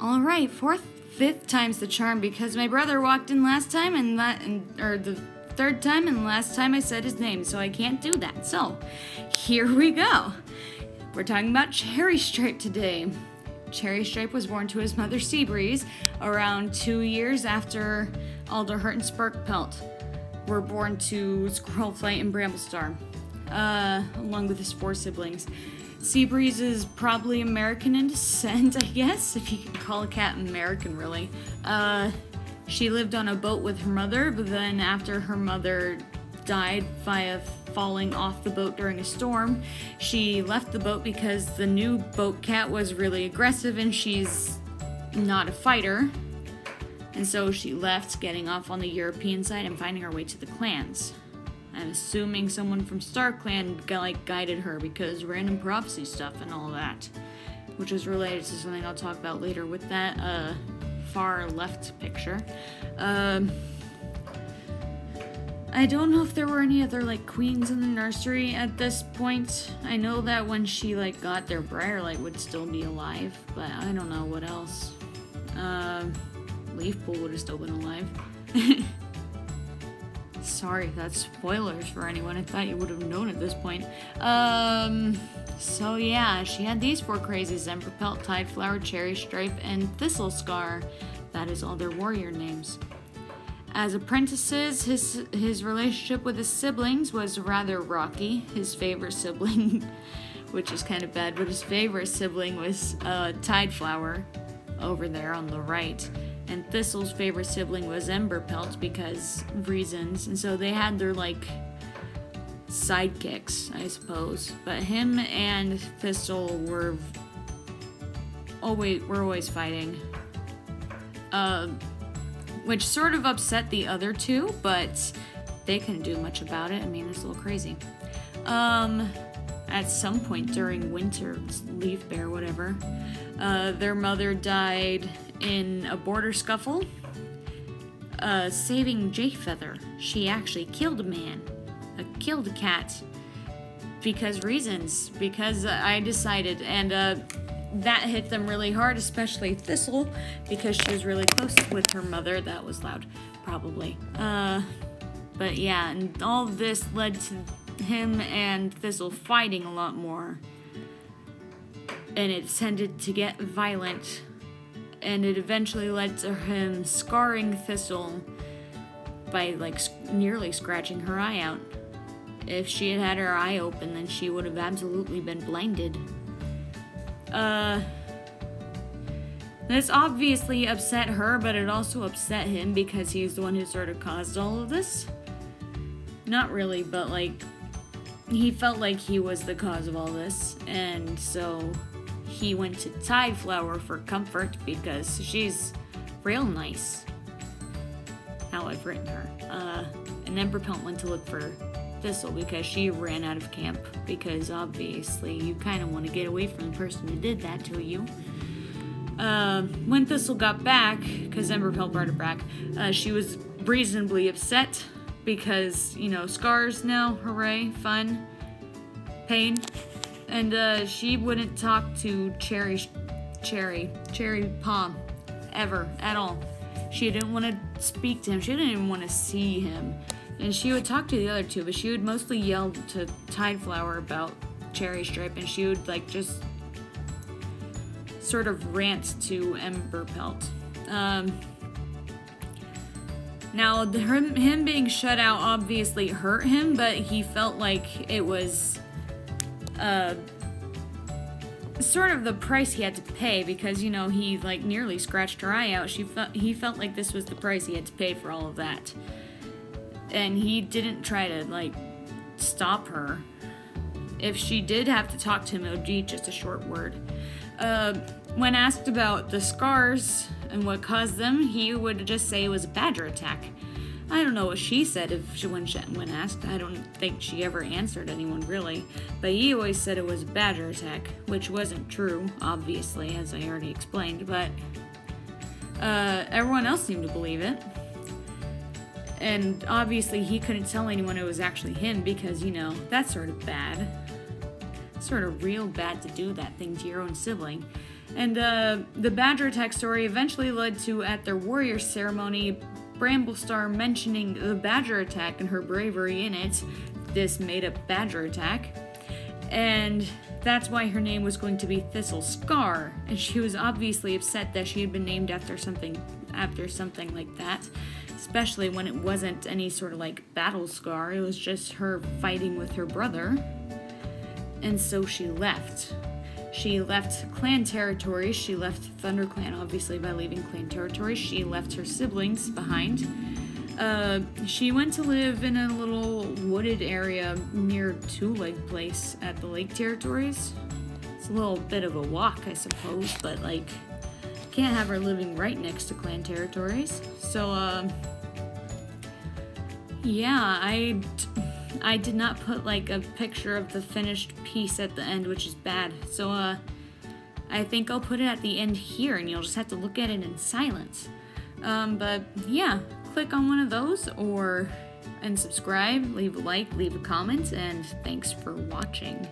Alright, fifth time's the charm because my brother walked in last time or the third time and last time I said his name, so I can't do that. So, here we go. We're talking about Cherry Stripe today. Cherry Stripe was born to his mother Seabreeze around 2 years after Alderheart and Sparkpelt were born to Squirrelflight and Bramblestar, along with his 4 siblings. Seabreeze is probably American in descent, I guess, if you can call a cat American, really. She lived on a boat with her mother, but then after her mother died via falling off the boat during a storm, she left the boat because the new boat cat was really aggressive and she's not a fighter. And so she left, getting off on the European side and finding her way to the clans. I'm assuming someone from StarClan guided her because random prophecy stuff and all that, which is related to something I'll talk about later with that far left picture. I don't know if there were any other queens in the nursery at this point. I know that when she got there, Briarlight would still be alive, but I don't know what else. Leafpool would have still been alive. Sorry, that's spoilers for anyone. I thought you would have known at this point. So yeah, she had these 4 crazies: Emberpelt, Tideflower, Cherry Stripe, and Thistlescar. That is all their warrior names. As apprentices, his relationship with his siblings was rather rocky. His favorite sibling, which is kind of bad, but his favorite sibling was Tideflower over there on the right. And Thistle's favorite sibling was Emberpelt because of reasons. And so they had their, sidekicks, I suppose. But him and Thistle were always fighting. Which sort of upset the other 2, but they couldn't do much about it. I mean, it's a little crazy. At some point during winter, Leaf Bear, whatever, their mother died in a border scuffle, saving Jayfeather. She actually killed a man, killed a cat, because I decided, and that hit them really hard, especially Thistle, because she was really close with her mother. That was loud, probably. But yeah, and all of this led to him and Thistle fighting a lot more, and it tended to get violent. And it eventually led to him scarring Thistle by, nearly scratching her eye out. If she had had her eye open, then she would have absolutely been blinded. This obviously upset her, but it also upset him because he's the one who sort of caused all of this. Not really, but, he felt like he was the cause of all this, and so he went to Tideflower for comfort because she's real nice. How I've written her. And Emberpelt went to look for Thistle because she ran out of camp, because obviously you kind of want to get away from the person who did that to you. When Thistle got back, because Emberpelt brought her back, she was reasonably upset because, scars now, hooray, fun, pain. And she wouldn't talk to Cherry Palm ever, at all. She didn't want to speak to him. She didn't even want to see him. And she would talk to the other 2, but she would mostly yell to Tideflower about Cherry Stripe, and she would just sort of rant to Emberpelt. Now, him being shut out obviously hurt him, but he felt like it was sort of the price he had to pay because, he nearly scratched her eye out. He felt like this was the price he had to pay for all of that. And he didn't try to, stop her. If she did have to talk to him, it would be just a short word. When asked about the scars and what caused them, he would just say it was a badger attack. I don't know what she said when asked. I don't think she ever answered anyone, really. But he always said it was a badger attack, which wasn't true, obviously, as I already explained. But everyone else seemed to believe it. And obviously he couldn't tell anyone it was actually him because, that's sort of bad. Sort of real bad to do that thing to your own sibling. And the Badger attack story eventually led to, at their warrior ceremony, Bramblestar mentioning the Badger attack and her bravery in it, this made-up Badger attack. And that's why her name was going to be Thistle Scar, and she was obviously upset that she had been named after something like that, especially when it wasn't any sort of like battle scar, it was just her fighting with her brother. And so she left. She left clan territory. She left ThunderClan, obviously, by leaving clan territory. She left her siblings behind. She went to live in a little wooded area near Two-Leg Place at the Lake Territories. It's a little bit of a walk, I suppose, but, like, can't have her living right next to clan territories. So, yeah, I did not put, like, a picture of the finished piece at the end, which is bad. So, I think I'll put it at the end here, and you'll just have to look at it in silence. But, yeah, click on one of those, and subscribe, leave a like, leave a comment, and thanks for watching.